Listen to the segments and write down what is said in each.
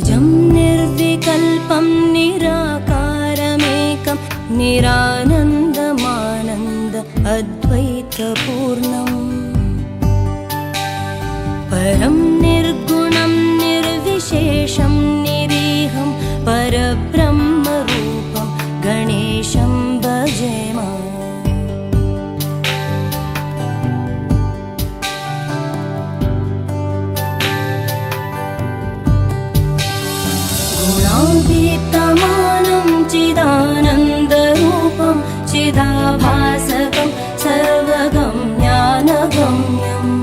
अजं निर्विकल्पं निराकारमेकं निरानन्दमानन्द अद्वैतपूर्णम् परं निर्गुणं निर्विशेषं निरीहं परब्रह्मरूपं गणेशं भजेम। गुणातीतमानं चिदानन्दरूपं चिदाभासकं सर्वगं ज्ञानगम्यम्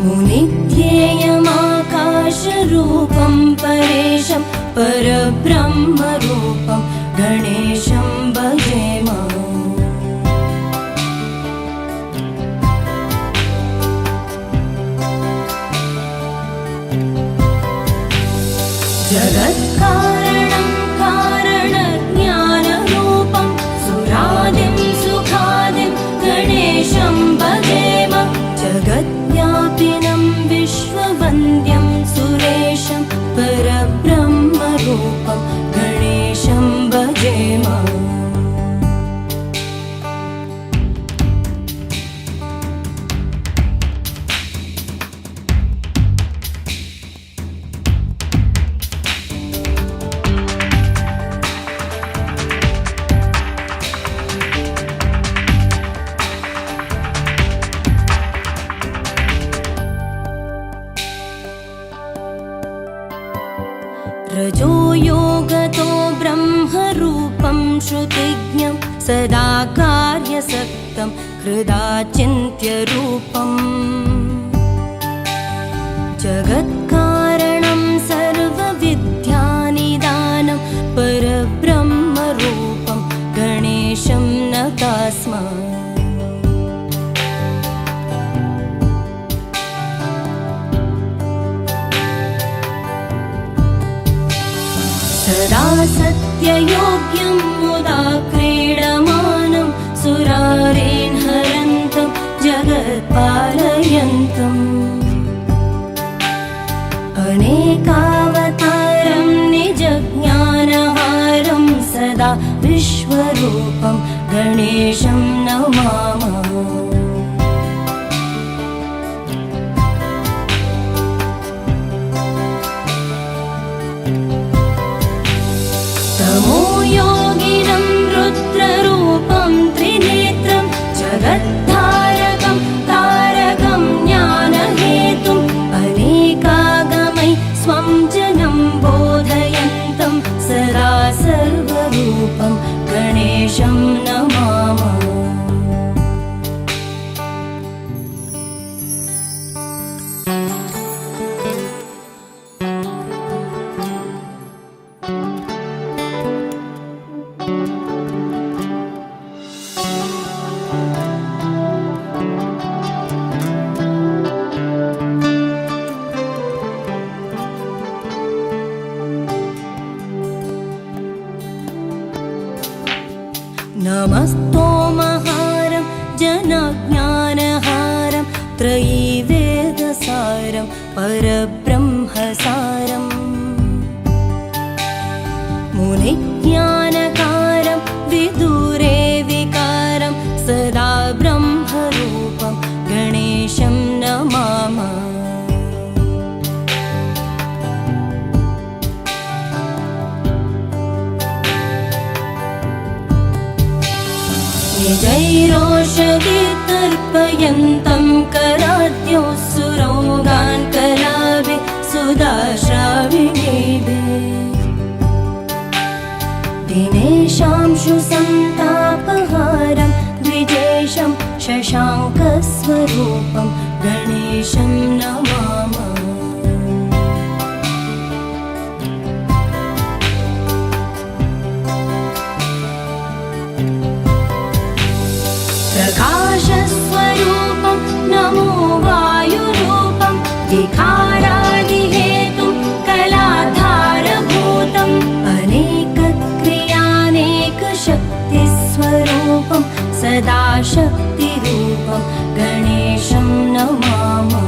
मुनिध्येयमाकाशरूपं परेशं परब्रह्मरूपं गणेशं भजेम। जगत्कारणं कारणज्ञानरूपं सुरादिं सुखादिं गणेशं भजेम। जगद्व्यापिनं विश्ववन्द्यं सुरेशं परब्रह्मरूपं गणेशं भजेम। रजो योगतो ब्रह्मरूपं श्रुतिज्ञं सदा कार्यसक्तं हृदाचिन्त्यरूपम् जगत्कारणं सर्वविद्यानिदानं परब्रह्मरूपं गणेशं नतास्म। सदा सत्ययोग्यं मुदा क्रीडमानं सुरारेन् हरन्तं जगत्पालयन्तम् अनेकावतारं निजज्ञानहारं सदा विश्वरूपं गणेशं नमामः। योगिनं रुद्ररूपं त्रिनेत्रं जगद्धारकं तारकं ज्ञानहेतुं अनेकागमै स्वं जनं बोधयन्तं सदा सर्वरूपं गणेशं नमामः। नमस्तोमहारं जनज्ञानहारं त्रयीवेदसारं परब्रह्मसारं मुनिज्ञानकारं विदुरे विकारं सदा ब्रह्मरूपं गणेशं नमामः। निजैरोषधितर्पयन्तं कराद्यो सुरोगान् कलाभि सुदाश्राविणीभि दिनेशांशु सन्तापहारं द्विजेशं शशाङ्कस्वरूपं गणेशं नमामः। प्रकाशस्वरूपं नमो वायुरूपं विकारादिहेतुं कलाधारभूतम् अनेकक्रियानेकशक्तिस्वरूपं सदा शक्तिरूपं गणेशं नमामः।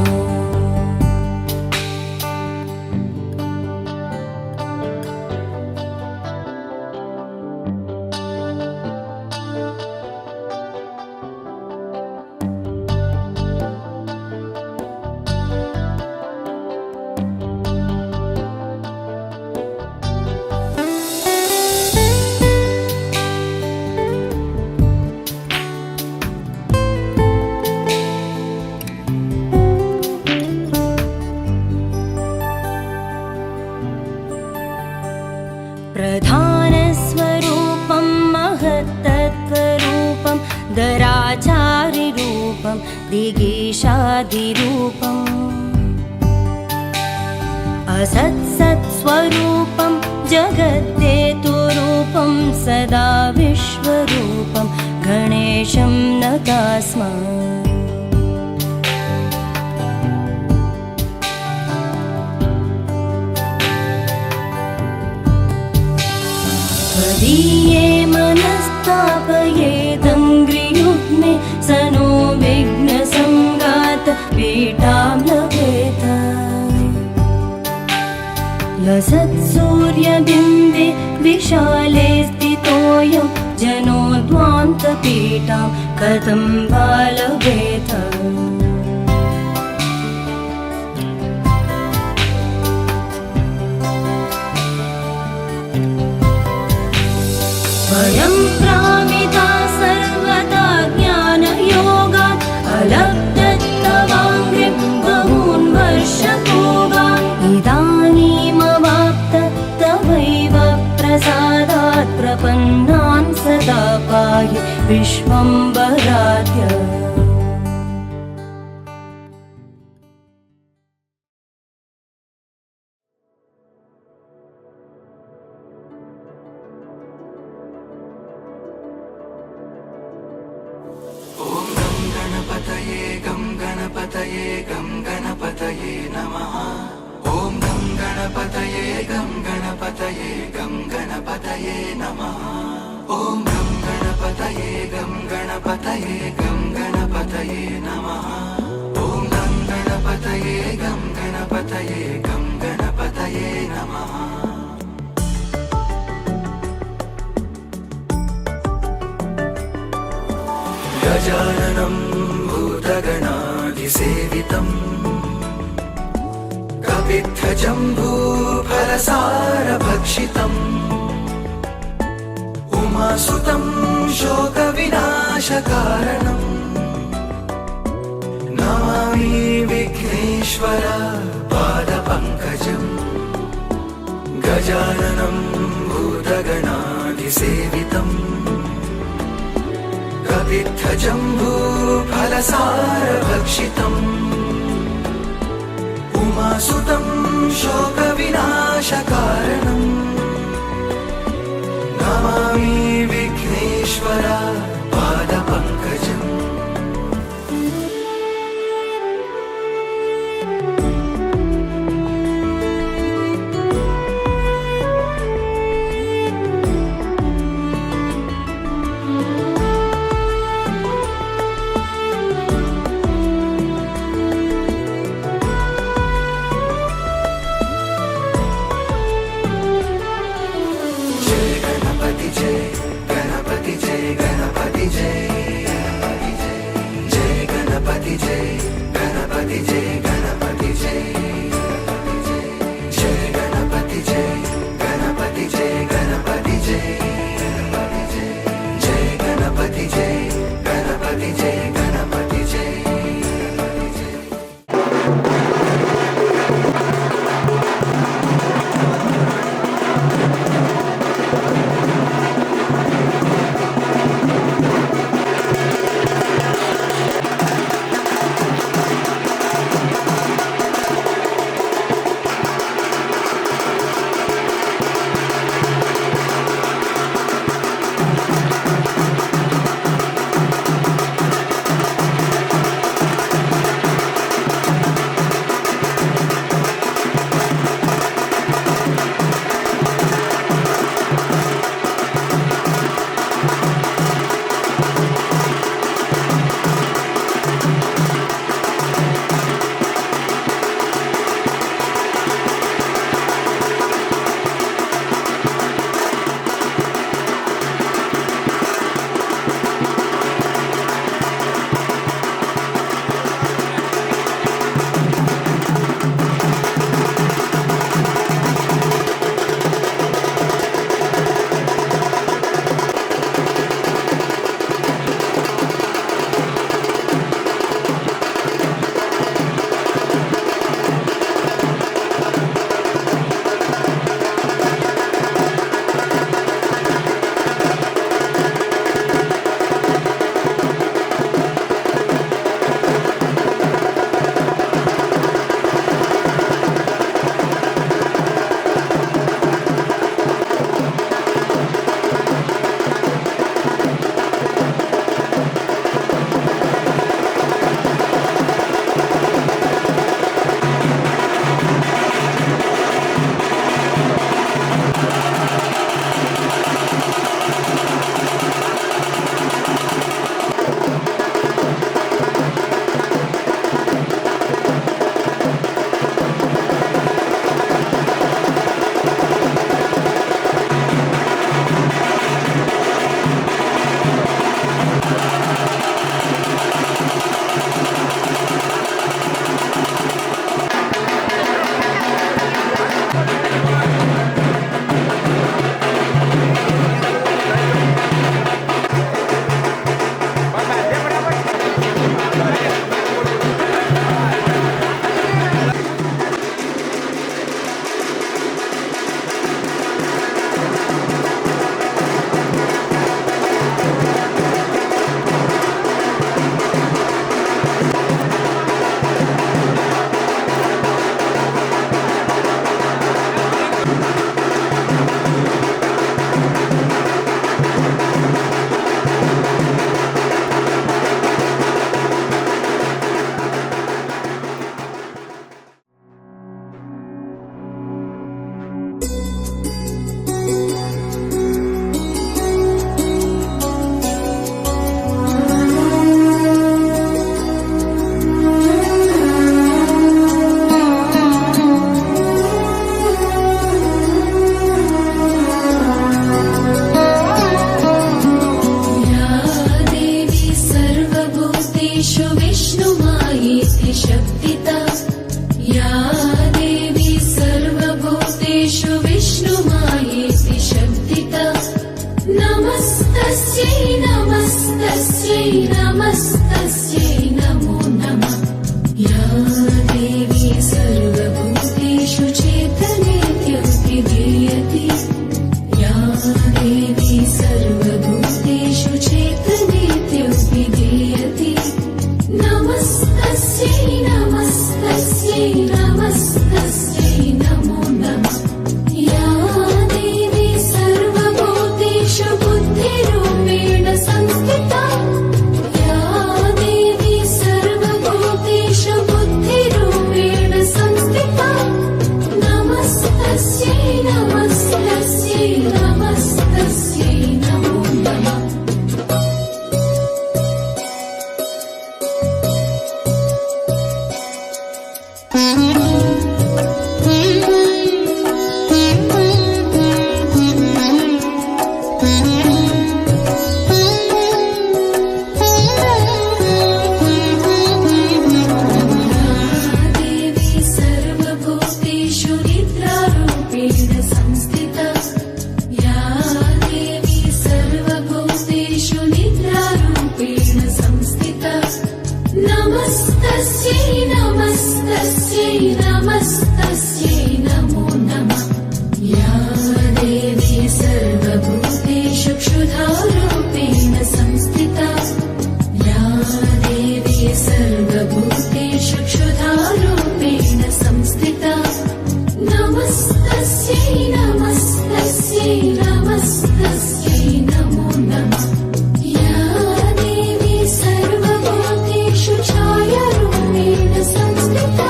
स्वरूपं दिगीशादिरूपम् असत्सत्स्वरूपं जगद्धेतुरूपं सदा विश्वरूपं गणेशं नतास्मः त्वदीये मनस्तापयेदङ्घ्रियुग्मे स नो विघ्नसङ्गात पीठां लभेत लसत्सूर्यबिम्बे विशाले स्थितोऽयं जनोद्वान्तपीठां कथं वा लभेत वयं प्रामिता सर्वदा ज्ञानयोगात् अलब्धत्तवाङ्घ्रिं बहून् वर्षपूर्वान् इदानीमवाप्त तवैव प्रसादात् प्रपन्नान् सदा पाहि विश्वम्भराध्य गं गणपतये नमः। ॐ गं गणपतये गं गणपतये गं गणपतये नमः। ॐ गं गणपतये गं गणपतये गं गणपतये नमः। ॐ गं गणपतये गं गणपतये गं गणपतये नमः। गजाननं भूतगणाधिसेवितम् कपित्थजम्बूफलसारभक्षितम् उमासुतं शोकविनाशकारणम् नमामि विघ्नेश्वर पादपङ्कजम्। गजाननं भूतगणाधिसेवितम् कपित्थजम्बूफलसारभक्षितम् उमासुतं शोकविनाशकारणम् नमामि विघ्नेश्वर पादपङ्कजम्। नमस्तस्यै नमस्तस्यै नमो नमः या देवी सर्वभूतेषु बुद्धिरूपेण संस्थिता या देवी सर्वभूतेषु बुद्धिरूपेण संस्थिता नमस्तस्यै नमस्तस्यै नमस्तस्यै नमो नमः देवी सर्वभूतेषु निद्रारूपेण संस्थिता या देवी सर्वभूतेषु निद्रारूपेण संस्थिता नमस्तस्यै नमस्तस्यै नमस्तस्यै नमो नमः या देवी सर्वभूतेषु क्षुधारूपेण संस्थिता या देवी सर्वभूतेषु क्षुधारूपेण संस्थिता नमस्तस्यै नमस्तस्यै नमस्तस्यै नमो नमः या देवी सर्वभूतेषु छायारूपेण संस्थिता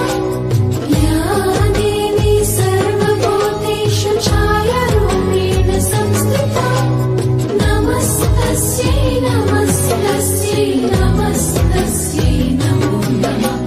या देवी सर्वभूतेषु छायारूपेण संस्थिता नमस्तस्यै नमस्तस्यै नमस्तस्यै नमो नमः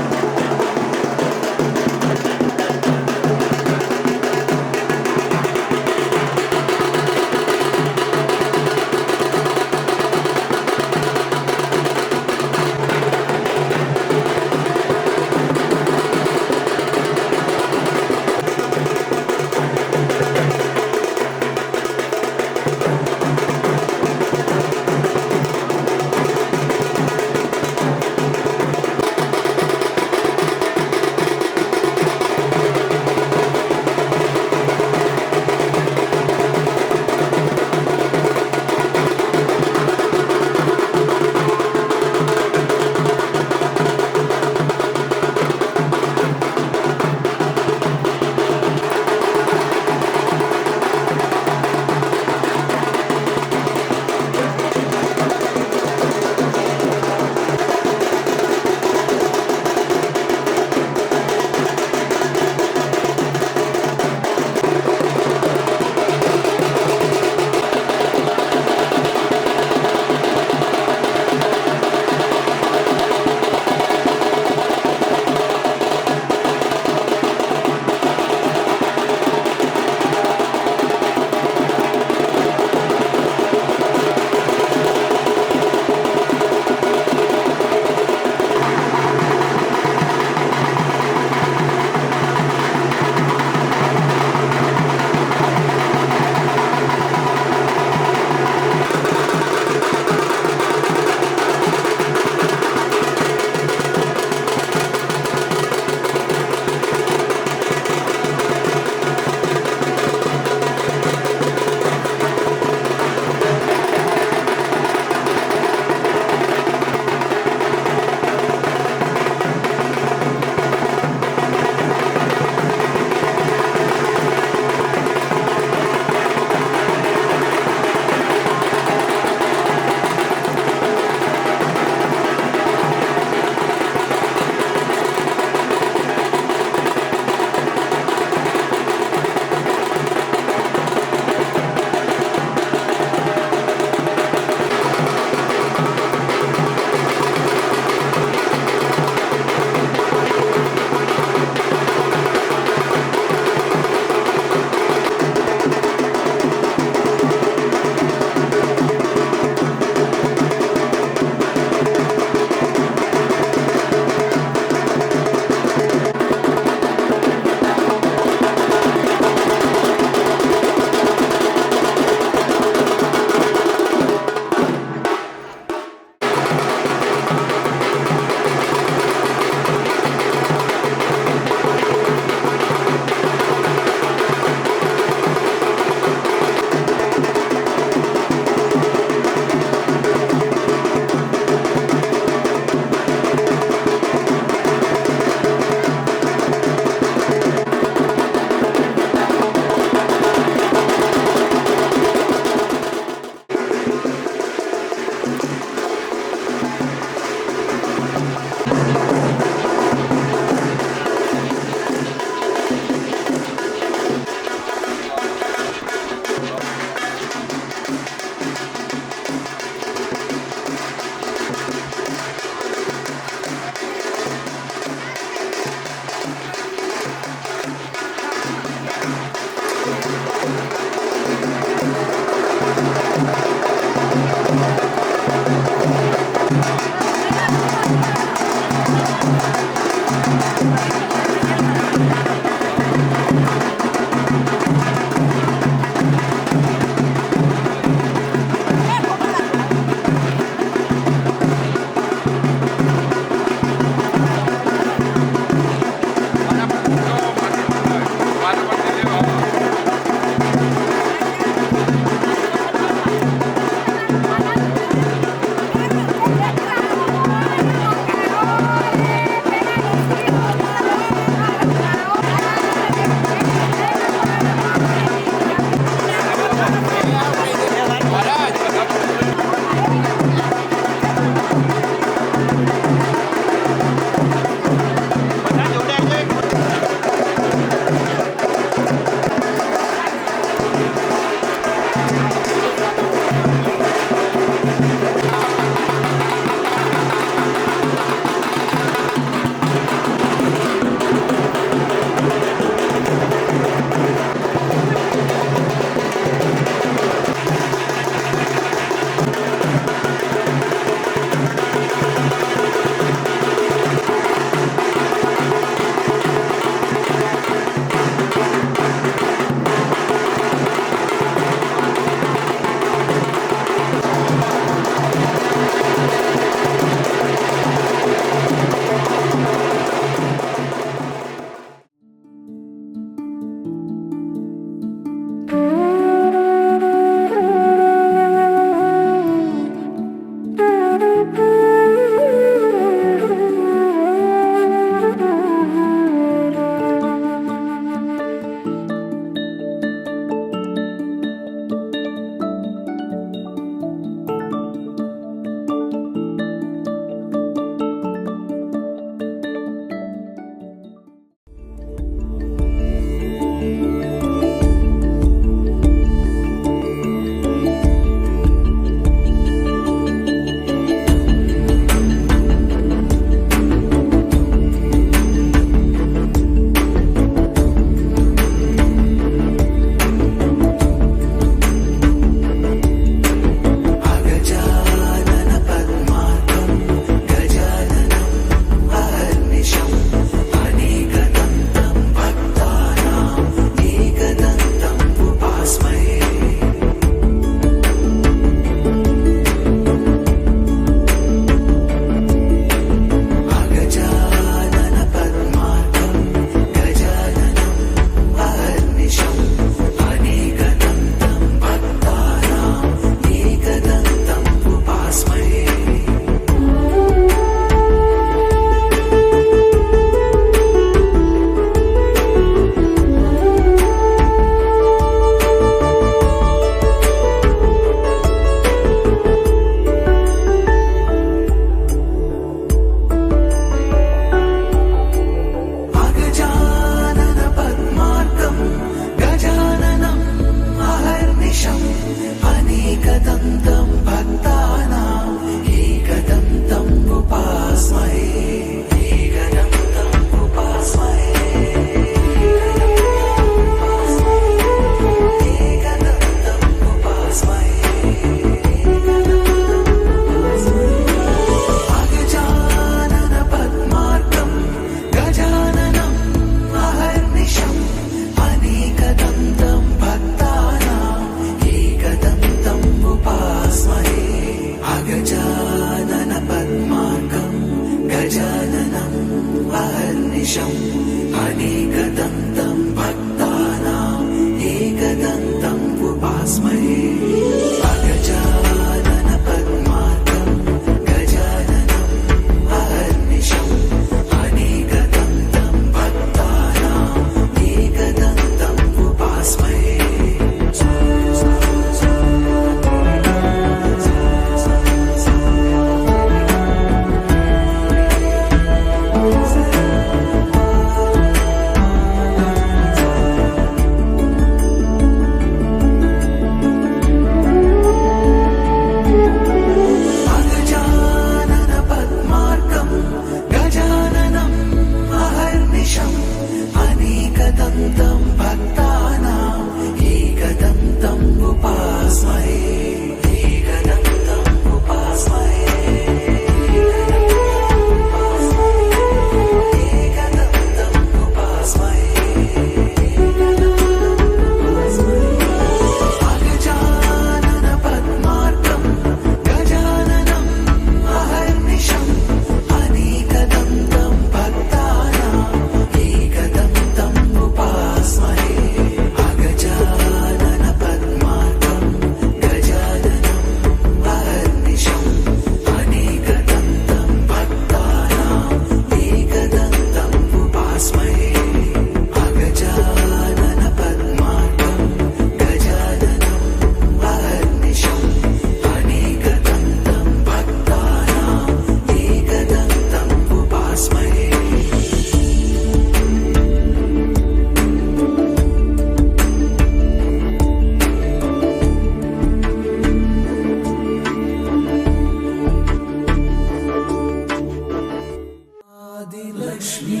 आदिलक्ष्मी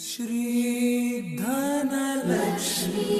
श्री धनलक्ष्मी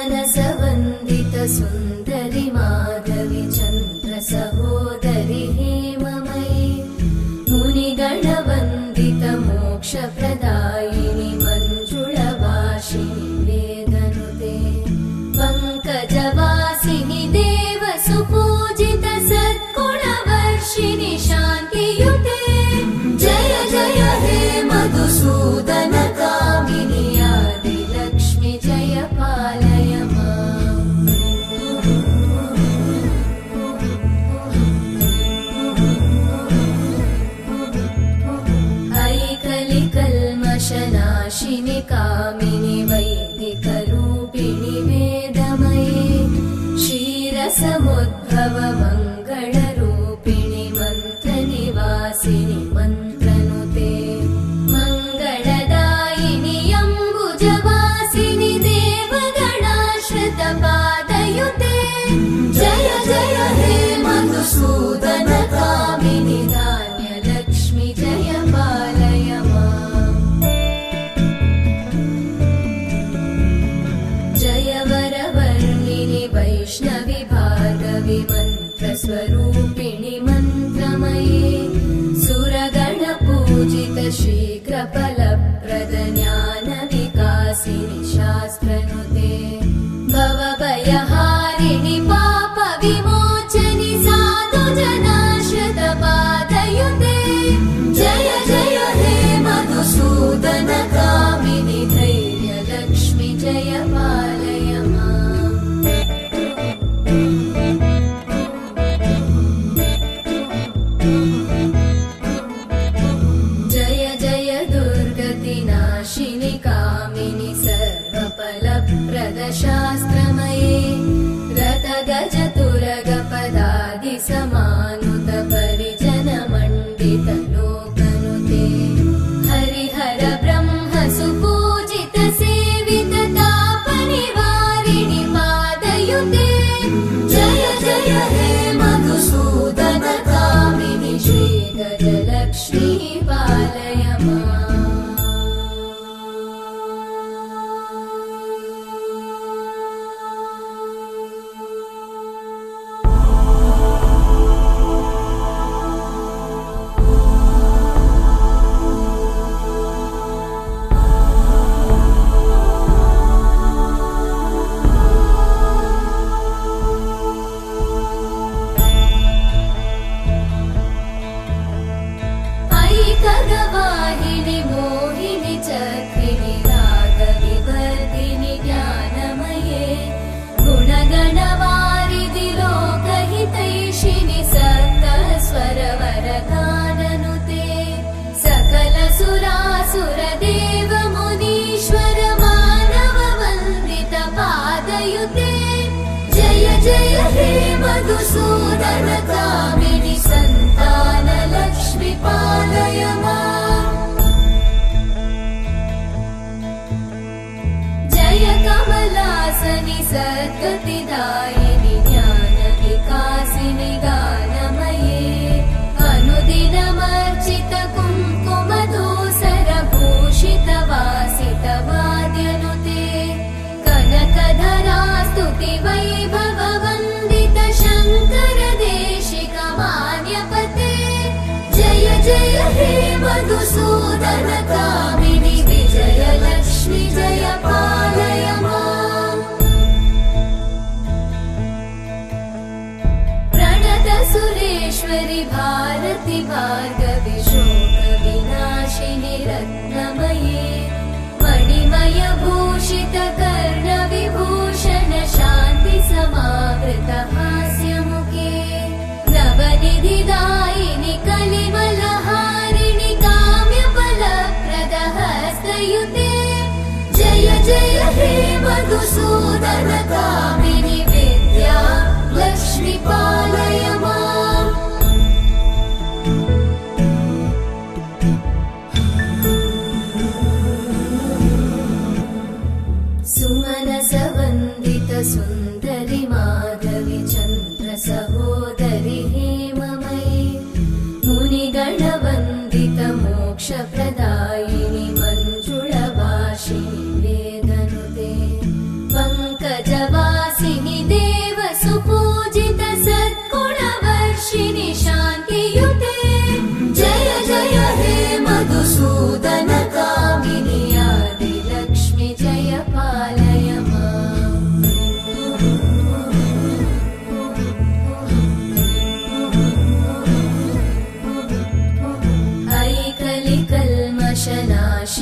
सुमनसवन्दित सुन्दरि माधवि चन्द्र सहोदरि हेममयि मुनिगणवन्दित मोक्षप्रदायिनि मञ्जुळवासिनि वेदनुते पङ्कजवासिनि देव सुपूजित सद्गुणवर्षिणि शान्तियुते जय जय हे मधुसूदन कामिनि आदिलक्ष्मि जय पालय माम् ऐकलिकल्मषनाशिनि कामिनि वैदिकरूपिणि वेदमये क्षीरसमुद्भव मङ्गलरूपिणि मन्त्रनिवासिनि मन्त्रनुते मङ्गलदायिनि अम्बुजवासिनि देवगणाश्रितपादयुते जय जय हे मधुसूदन कामिनि धान्यलक्ष्मि जय पालय माम् जय वरवर्णिनि वैष्णवि भार्गवि मन्त्रस्वरूपिणि मन्त्रमये सुरगणपूजित शीघ्रफलप्रद ज्ञानविकासिनि शास्त्रनुते भवभयहारिणि पापविमोचनि साधुजनाश्रितपादयुते जय जय हे मधुसूदन कामिनि धैर्यलक्ष्मि जय पालय माम् जय जय दुर्गतिनाशिनि कामिनि सर्वफलप्रद शास्त्रमये रथगजतुरगपदादिसमानुत परिजनमण्डित लोकनुते हरिहर ब्रह्म सुपूजित सेवित तापनिवारिणि पादयुते जय जय हे मधुसूदन कामिनि श्रीगजलक्ष्मी पालय माम् ऐकगवाहिनि मोहिनि चक्रिणि रागविवर्धिनि ज्ञानमये गुणगणवारिधि लोकहितैषिणि सप्तस्वरवरगाननुते सकल सुरासुर देव मुनीश्वर मानव वन्दित पादयुते जय जय हे मधुसूदन कामिनि सन्तान लक्ष्मि पालय माम् जय कमलासनि सद्गतिदायिनि ज्ञानविकासिनि गानमये अनुदिनमर्चित कुङ्कुमधूसरभूषित वासित वाद्यनुते कनकधरा स्तुति वैभव वन्दित शङ्कर देशिक मान्यपते जय जय हे मधुसूदन कामिनि विजयलक्ष्मि जय पालय माम् प्रणत सुरेश्वरि भारति भार्गवि शोकविनाशिनि रत्नमये मणिमय भूषित कर्णविभूषण शान्ति समावृत हास्यमुखे नवनिधिदायिनि कलिमलहारिणि काम्यफलप्रद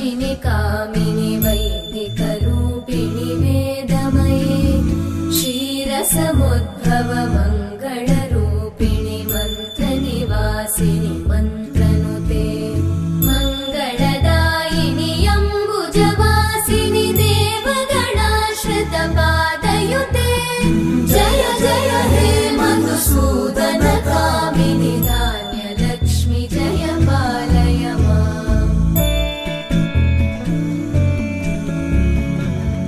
नाशिनि कामिनि वैदिकरूपिणि वेदमये क्षीरसमुद्भव मङ्गलरूपिणि मन्त्रनिवासिनि मन्त्रनुते मङ्गलदायिनि अम्बुजवासिनि देवगणाश्रितपादयुते जय जय हे मधुसूदन कामिनि धान्यलक्ष्मि जय पालय माम्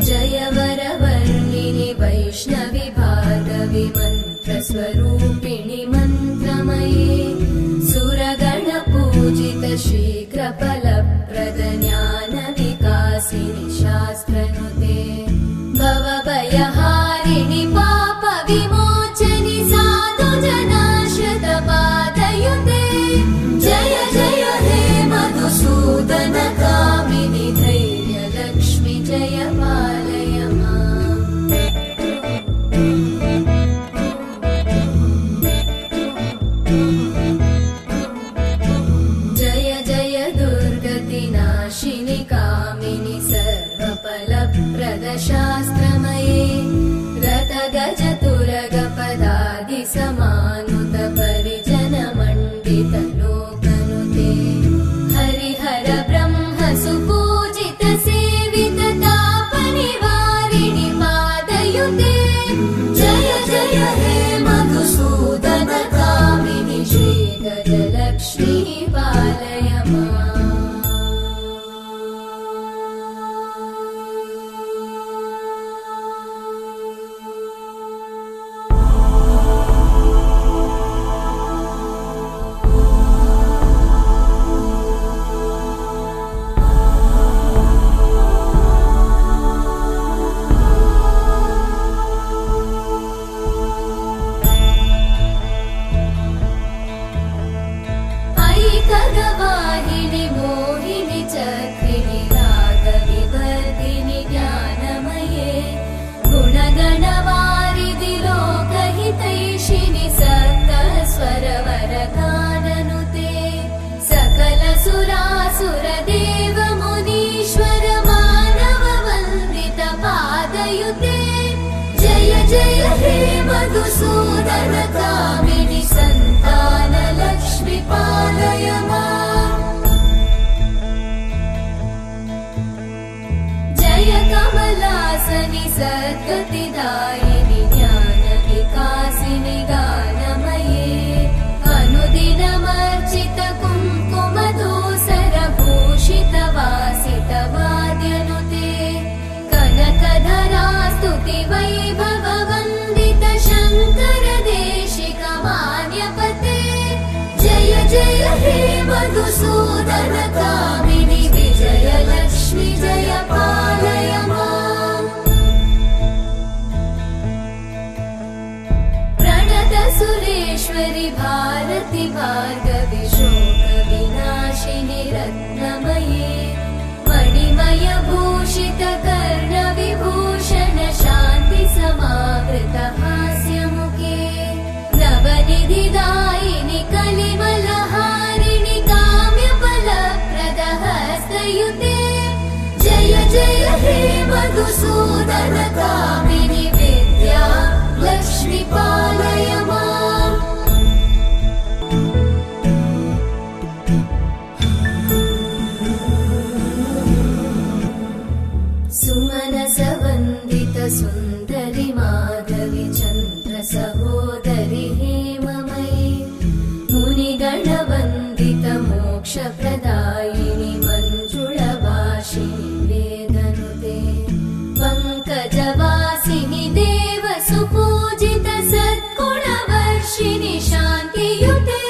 जय वरवर्णिनि वैष्णवि भार्गवि मन्त्रस्वरूपिणि मन्त्रमये सुरगणपूजित शीघ्रफलप्रद ज्ञानविकासिनि शास्त्रनुते भवभयहारिणि पापविमोचनि साधुजनाश्रितपादयुते जय जय हे मधुसूदन कामिनि धैर्यलक्ष्मि जय पालय माम् जय जय दुर्गतिनाशिनि कामिनि सर्वफलप्रद शास्त्रमये रथगजतुरगपदादिसमानुत परिजनमण्डित लोकनुते हरिहर ब्रह्म सुपूजित सेवित तापनिवारिणि पादयुते जय जय हे मधुसूदन कामिनि श्रीगजलक्ष्मी पालय माम् ऐकगवाहिनि मोहिनि चक्रिणि रागविवर्धिनि ज्ञानमये गुणगणवारिधि लोकहितैषिणि सप्तस्वरवरगाननुते सकलसुरासुरदेव मुनीश्वर मानव वन्दित पादयुते जय जय हे मधुसूदन कामिनि सन्तान लक्ष्मि पालय माम् जय कमलासनि सद्गतिदायिनि ज्ञानविकासिनि गानमये अनुदिनमर्चित कुङ्कुमधूसर भूषित वासित वाद्यनुते कनकधरा स्तुति वैभव वन्दित शङ्कर देशिक मान्यपते जय जय हे मधुसूदन कामिनि विजयलक्ष्मि जय पालय माम् प्रणत सुरेश्वरि भारति भार्गवि शोकविनाशिनि रत्नमये मणिमय भूषित कर्णविभूषण शान्ति समावृत हास्यमुखे नवनिधिदायिनि कलिमलहारिणि काम्यफलप्रद हस्तयुते जय जय हे मधुसूदन कामिनि विद्या लक्ष्मि पालय माम् सुमनसवन्दित सुन्दरि माधवि चन्द्र सहोदरि हेममयि मुनिगणवन्दित मोक्षप्रदायिनि मञ्जुळवासिनि वेदनुते पङ्कजवासिनि देव सुपूजित सद्गुणवर्षिणि शान्तियुते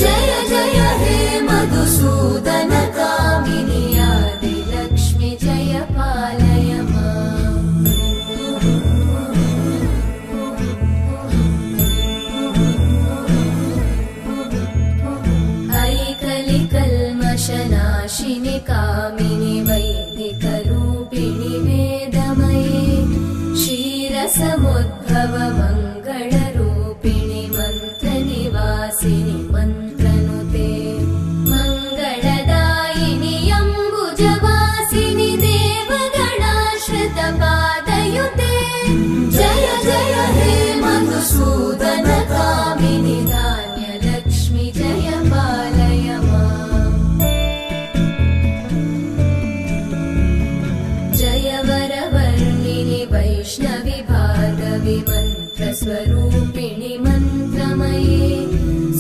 जय जय हे मधुसूदन कामिनि आदिलक्ष्मि जय पालय माम् ऐकलिकल्मषनाशिनि कामिनि वैदिकरूपिणि वेदमये क्षीरसमुद्भव मङ्गलरूपिणि मन्त्रनिवासिनि मन्त्रनुते मङ्गलदायिनि अम्बुजव मन्त्रस्वरूपिणि मन्त्रमये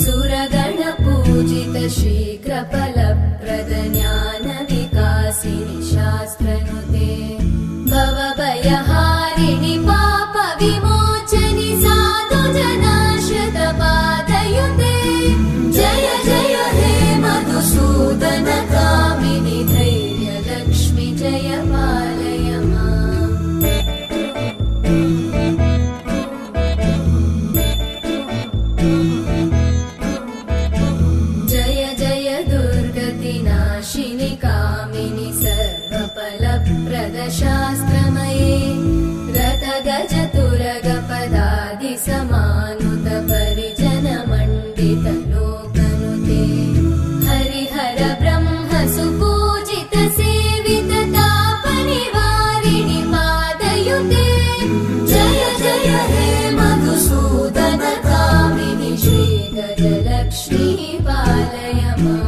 सुरगणपूजित शीघ्रफलप्रद ज्ञानविकासिनि शास्त्रनुते भवभयहारिणि पापविमोचनि साधुजनाश्रितपादयुते जय जय हे मधुसूदन कामिनि धैर्यलक्ष्मि जय पालय माम्। जय जय दुर्गतिनाशिनि कामिनि सर्वफलप्रद शास्त्रमये रथगजतुरगपदादिसमानुत परिजनमण्डित लोकनुते हरिहर ब्रह्म सुपूजित सेवित तापनिवारिणि पादयुते जय जय हे मधुसूदन कामिनि श्रीगजलक्ष्मी पालय माम्।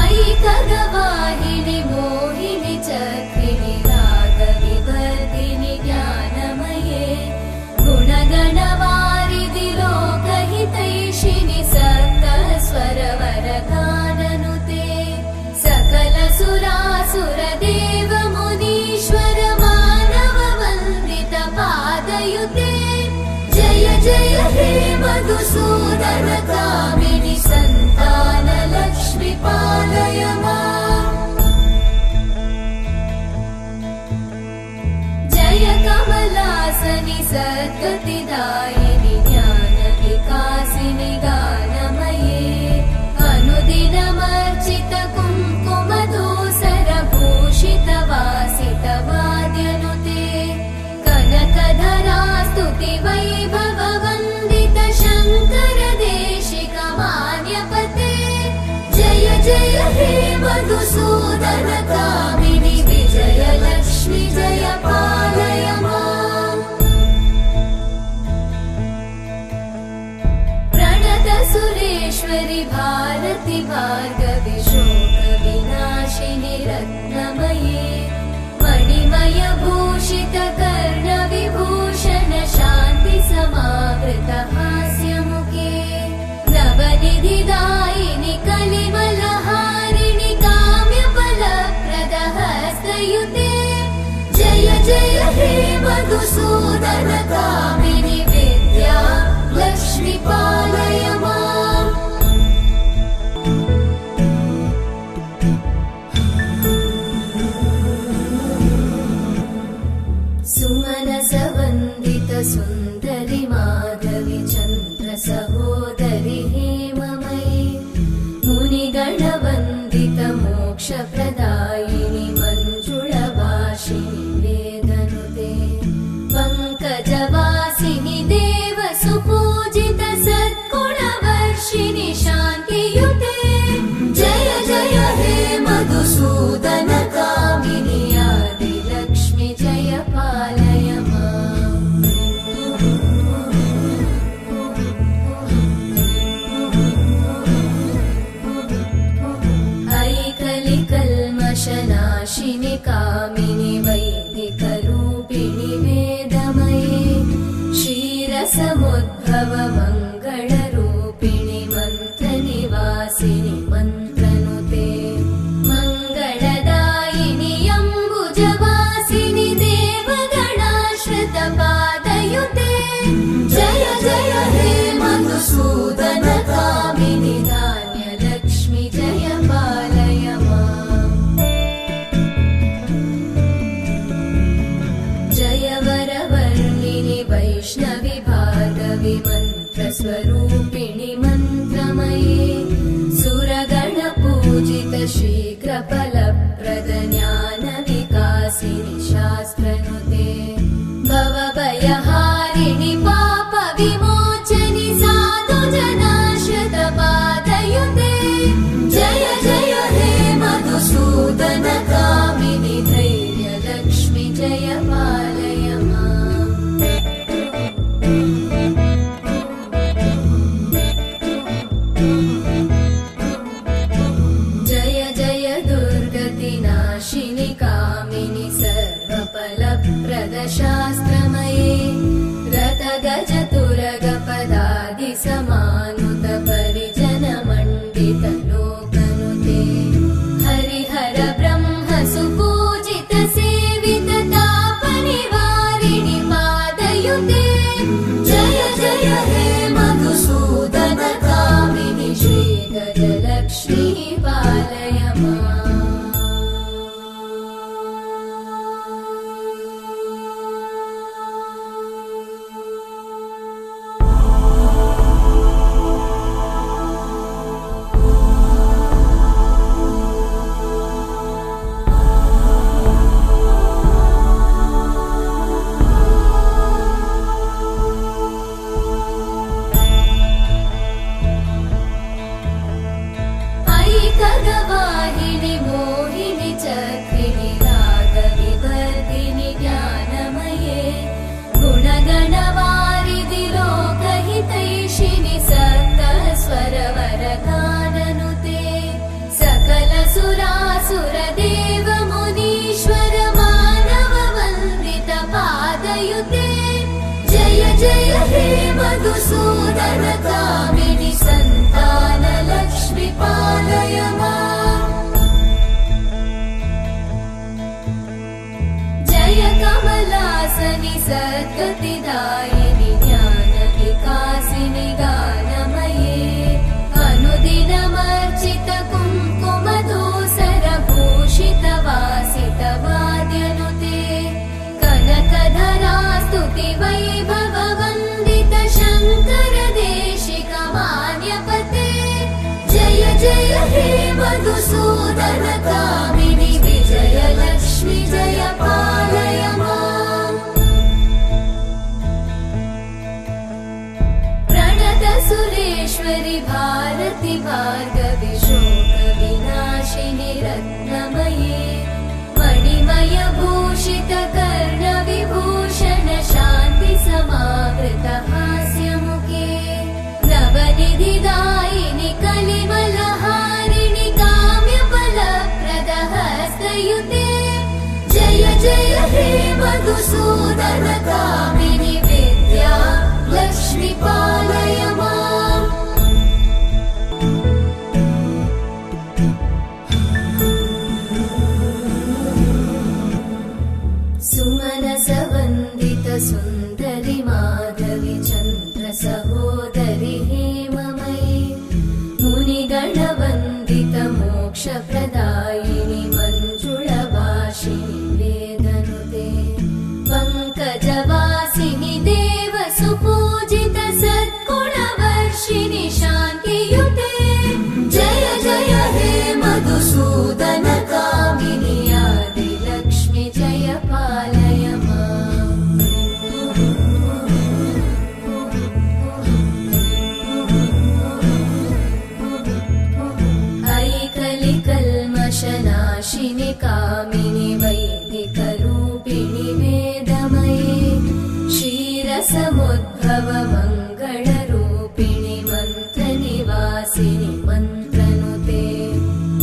ऐकगवाहिनि मोहिनि चक्रिणि रागविवर्धिनि ज्ञानमये गुणगणवारिधि लोकहितैषिणि सप्तस्वरवरगाननुते सकलसुरासुरदेव मुनीश्वर मानववन्दित पादयुते जय जय हे मधुसूदन कामिनि सन्तान लक्ष्मी पालय माम्। जय कमलासनि सद्गतिदायिनि ज्ञानविकासिनि गानमये अनुदिनमर्चित कुङ्कुमधूसरभूषित वासित वाद्यनुते कनकधरा स्तुति वैभववन्दित शङ्कर देशिक मान्यपते जय जय हे मधुसूदन कामिनि विजयलक्ष्मि जय पालय माम्। प्रणत सुरेश्वरि भारति भार्गवि शोकविनाशिनि रत्नमये मणिमय भूषित कर्णविभूषण शान्ति समावृत हास्यमुखे नवनिधिदायिनि कलिमलहारिणि काम्यफलप्रद हस्तयुते जय जय हे मधुसूदन कामिनि विद्या लक्ष्मी पालय माम्। सुमनसवन्दित सुन्दरि माधवि चन्द्र सहोदरि हेममयि मुनिगणवन्दित मोक्षप्रदायिनि मञ्जुळवासिनि वेदनुते पङ्कजवासिनि देव सुपूजित सद्गुणवर्षिणि शान्तियुते जय जय हे मधुसूदन कामिनि आदिलक्ष्मि जय पालय माम्। ऐकलिकल्मषनाशिनि कामिनि वैदिकरूपिणि वेदमये क्षीरसमुद्भव मङ्गलरूपिणि मन्त्रनिवासिनि मन्त्रनुते मङ्गलदायिनि अम्बुजवासिनि देवगणाश्रित पादयुते जय जय हे मधुसूदन कामिनि धान्यलक्ष्मि जय पालय माम्। जय वरवर्णिनि वैष्णवि भार्गवि मन्त्रस्वरूपिणि मन्त्रमये सुरगणपूजित शीघ्रफलप्रद ज्ञानविकासिनि शास्त्रनुते भवभयहारिणि पापविमोचनि साधुजना जय पालय माम् जय जय दुर्गतिनाशिनि कामिनि सर्वफलप्रदशास्त्रमये रथगजतुरगपदादिसमानुत परिजनमण्डितलोकनुते हरिहर ब्रह्म सुपूजित सेवित तापनिवारिणि पादयुते जय जय हे मधुसूदन कामिनि श्रीगजलक्ष्मी पालय माम् ऐकगवाहिनि मोहिनि चक्रिणि रागविवर्धिनि ज्ञानमये गुणगणवारिधि लोकहितैषिणि सप्तस्वरवरगाननुते सकल सुरासुरदेव मुनीश्वर मानव वन्दित पादयुते जय जय हे मधुसूदन कामिनि सन्तान लक्ष्मी पालय माम् जय कमलासनि सद्गतिदायिनि ज्ञान विकासिनि गानमये अनुदिनमर्चित कुङ्कुमधूसर भूषित वासित वाद्यनुते कनकधरा स्तुति वैभव वन्दित शङ्कर देशिक मान्यपते जय जय हे मधुसूदन कामिनि विजय लक्ष्मी जय पालय माम् प्रणत सुरेश्वरि भारति भार्गवि शोक विनाशिनि रत्नमये मणिमय भूषित कर्ण विभूषण शान्ति समावृत हास्यमुखे नवनिधिदायिनि कलिमलहारिणि काम्यफलप्रद हस्तयुते जय जय हे मधुसूदन कामिनि विद्या लक्ष्मी पालय माम् सुमनसवन्दित सुन्दरि माधवि चन्द्र सहोदरि हेममयि मुनिगणवन्दित मोक्षप्रदायिनि मञ्जुळभाषिणि वेदनुते पङ्कजवासिनि देव सुपूजित सद्गुणवर्षिणि शान्तियुते जय जय हे मधुसूदन कामिनि आदिलक्ष्मी जय पालय माम् ऐकलिकल्मषनाशिनि कामिनि वैदिकरूपिणि वेदमये क्षीरसमुद्भव मङ्गलरूपिणि मन्त्रनिवासिनि मन्त्रनुते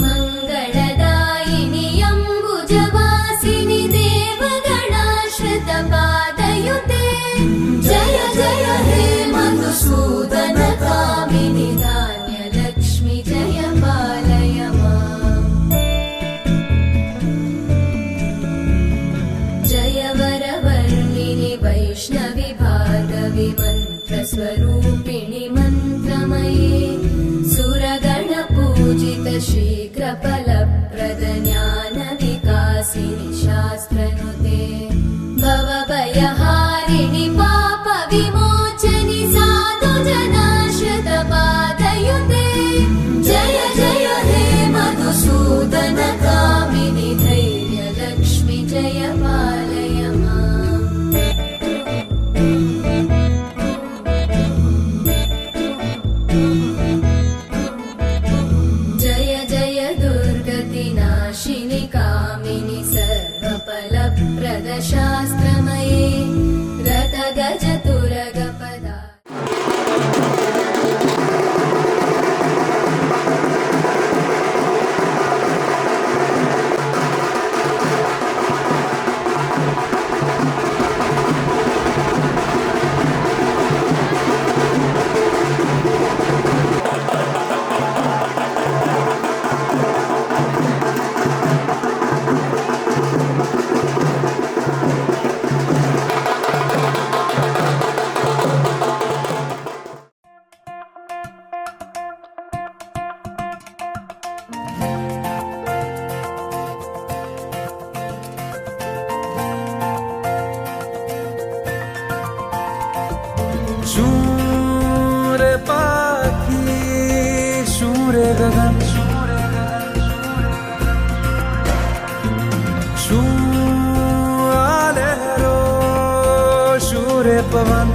मङ्गलदायिनि अम्बुजवासिनि देवगणाश्रित पादयुते जय जय हे मधुसूदन कामिनि धान्यलक्ष्मी जय पालय माम् जय वरवर्णिनि वैष्णवि भार्गवि मन्त्रस्वरूपिणि मन्त्रमये सुरगणपूजित शीघ्रफलप्रद ज्ञानविकासिनि शास्त्रनुते भवभयहारिणि पापविमोचनि साधुजनाश्रित पादयुते जय जय हे मधुसूदन कामिनि धैर्यलक्ष्मी जय पालय माम् शूरे पाखी शूरे गगन लहरो शूरे पवन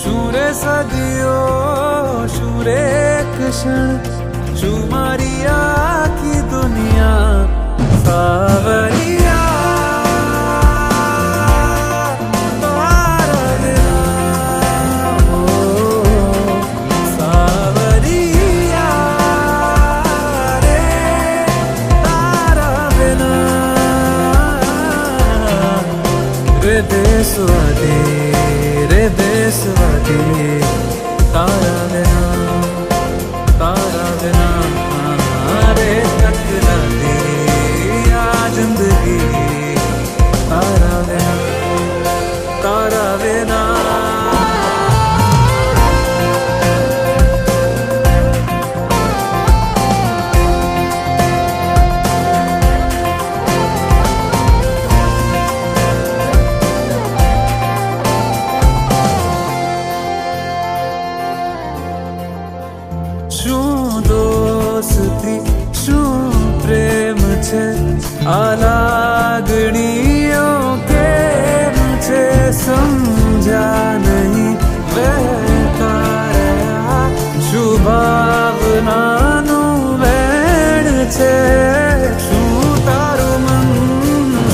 शूरे सदियों शूरे कृष्ण शू मारिया की दुनिया सावरिया तारा बिना, ओ, सावरिया रे तारा बिना रे देशवादी तारा बिना रे तकला दे आ जिंदगी तारा बिना શું દોસ્તી શું પ્રેમ છે આ લાગણીઓ કેમ છે સમજા નહીં વહેતા રહ્યા શું ભાવનાનું વેણ છે શું તારું મન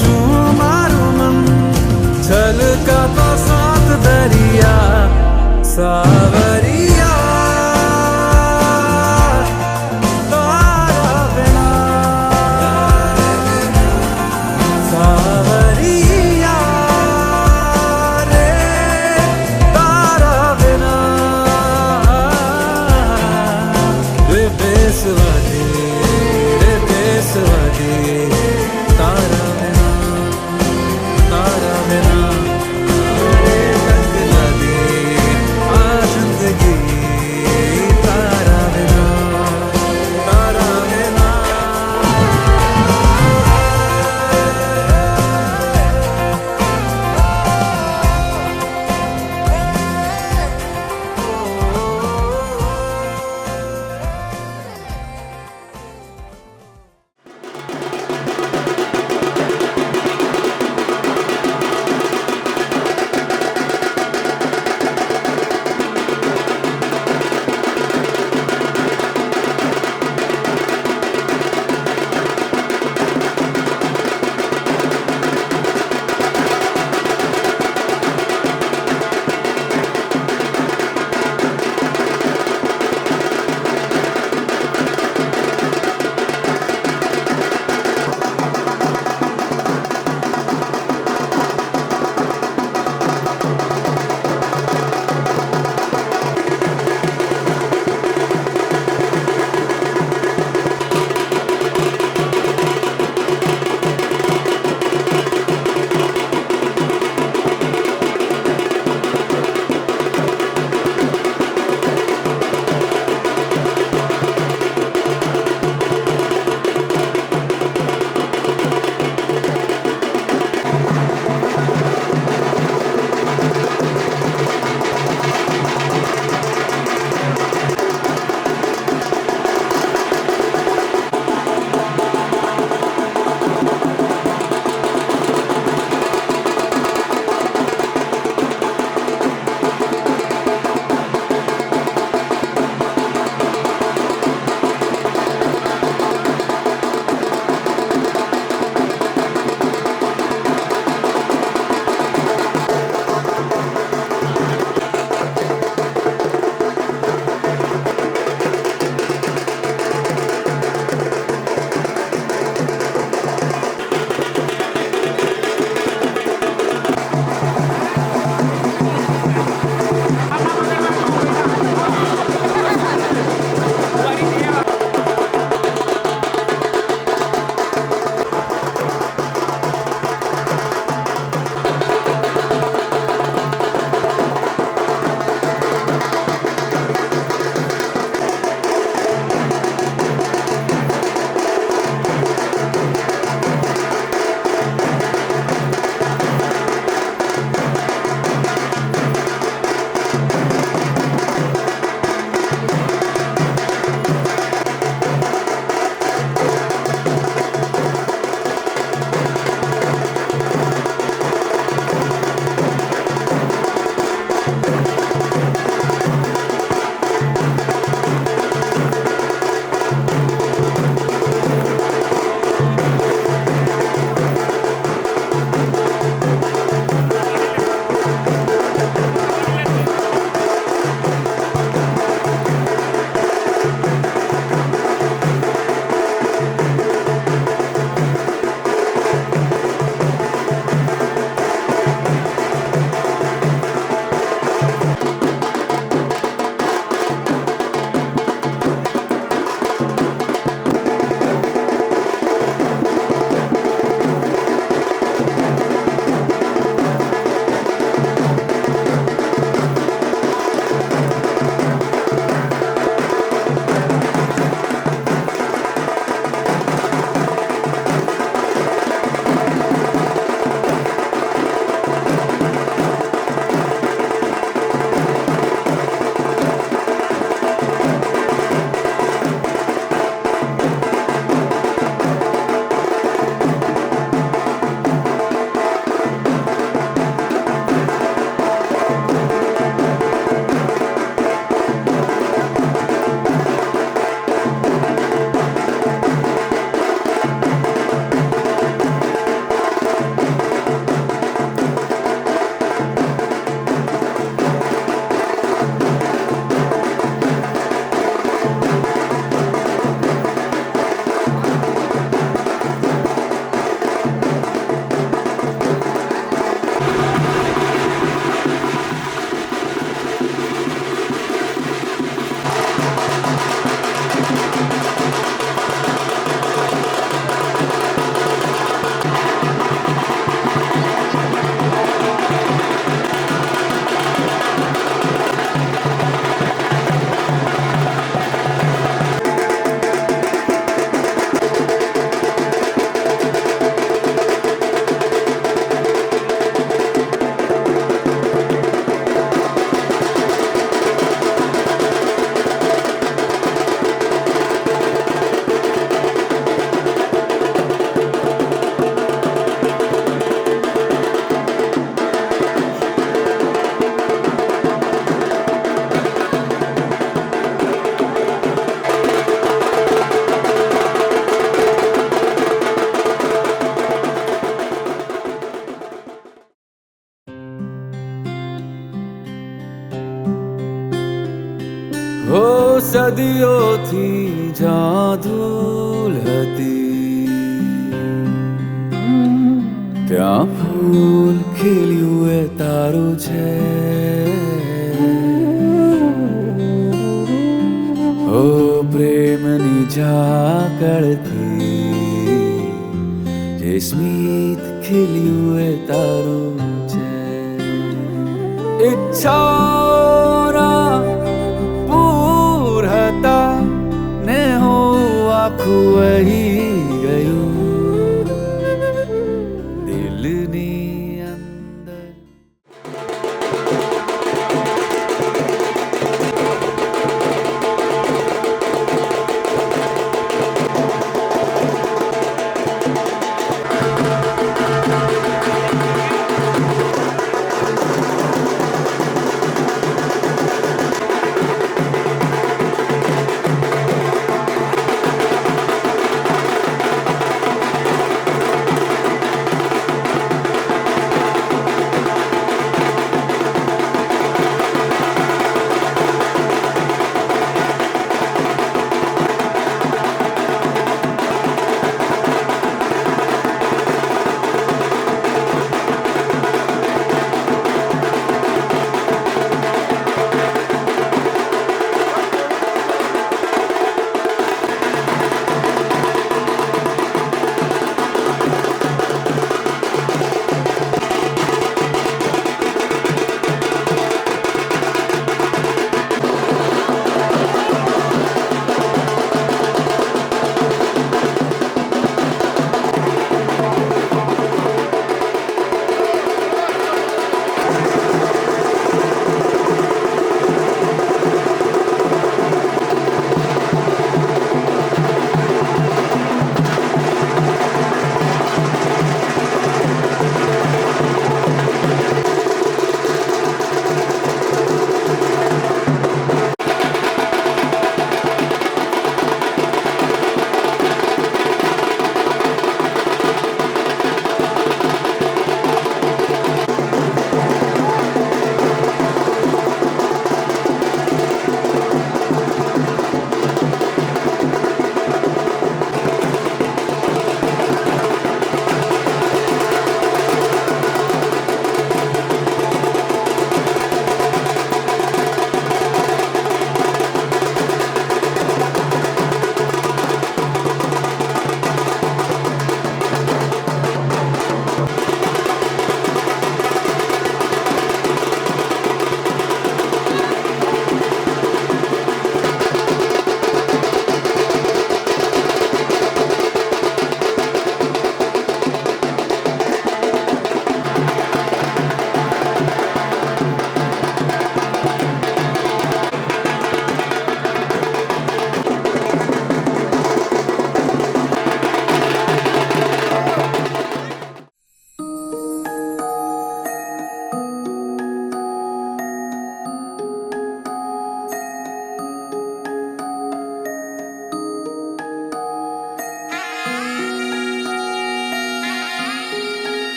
શું મારું મન છલકાતો સાત દરિયા સાવરિયા સદીઓથી જ્યાં ધૂળ હતી ત્યાં ફૂલ ખીલ્યું એ તારું છે. ઓ પ્રેમની ઝાકળથી જે સ્મિત ખીલ્યું એ તારું છે. ઈચ્છાઓના પૂર હતા ને હું આખું વહી ગયું દિલની અંદર.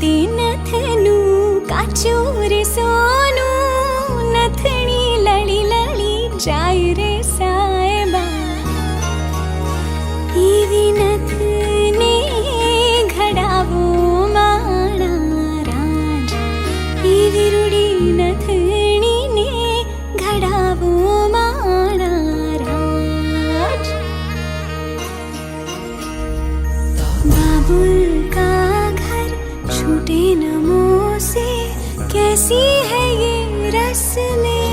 તે નથનું કાચું રે સોનું નથણી લળી લળી જાય રે સાહેબા એવી નથને ઘડાવો માણા રાજ એવી રૂડી નથણીને ઘડાવો માણા રાજ बाबुल का घर छूटे न मुँह से कैसी है ये रस्में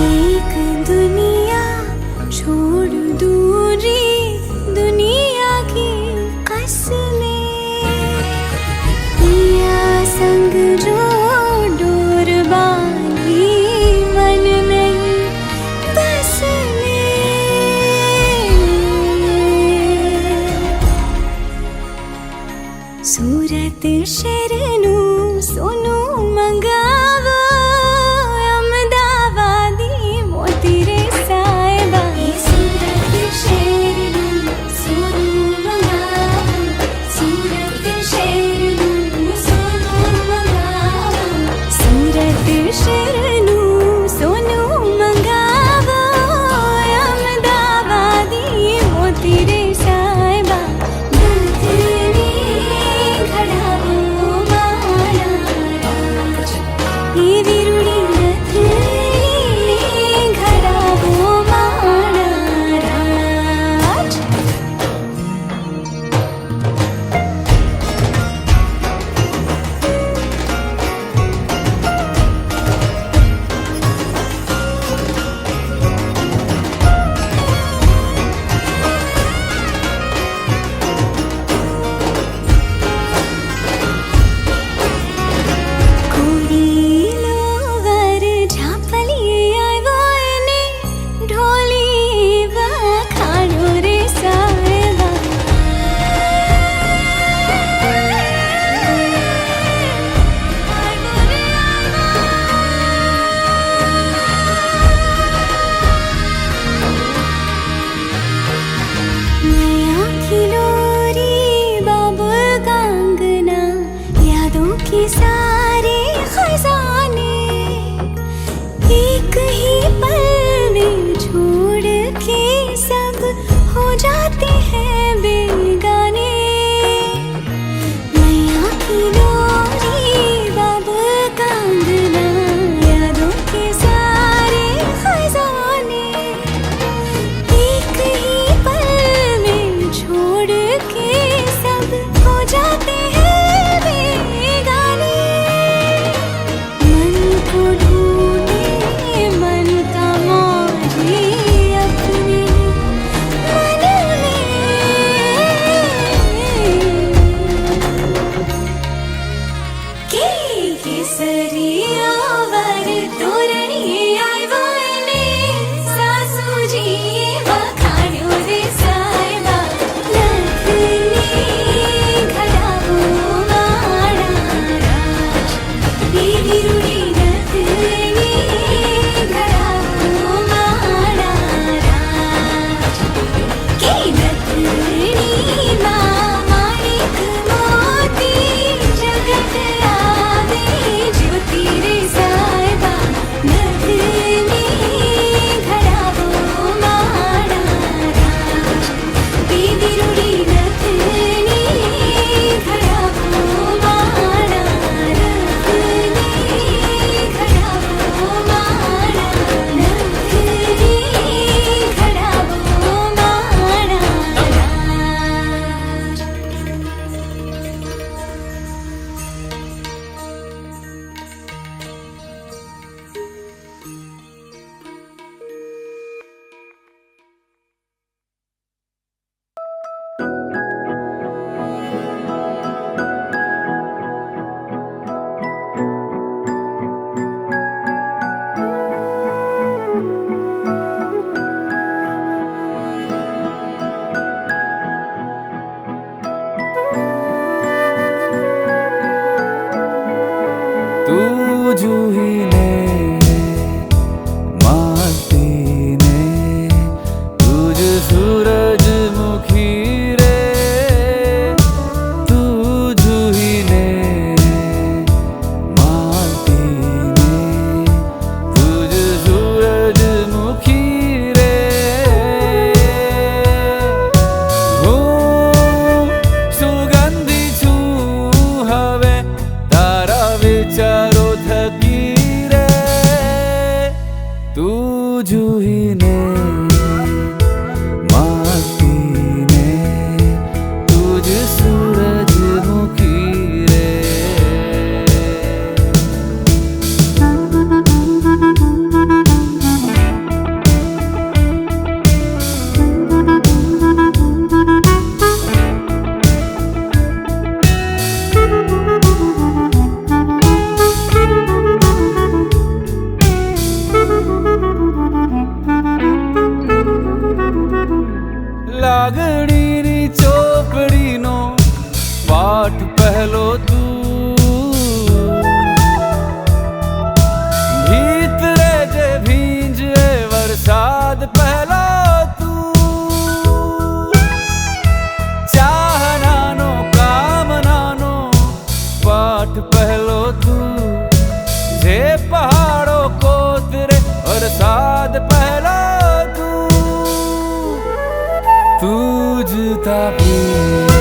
एक दुनिया छोड़ दूरी दुनिया की कसमें पिया संग जो डोर बांधी मन नहीं बस सूरत शहरનું સોનું મંગાવો અમદાવાદી जूही ने मालती ने तुझ सूरजमुखी रे तू जूही ने मालती ने तुझ सूरजमुखी रे હું સુગંધી છું હવે તારા વિચારો થકી રે તું જૂહીને માગતી ને તુજ સૂરજમુખી રે લાગણીની ચોપડીનો પાઠ પહેલો તું ગીત રે જે ભીંજે વરસાદ પહેલો તું ચાહનાનો કામનાનો પાઠ પહેલો તું જે પહાડો કોતરે વરસાદ પહેલો તું तुझ तापी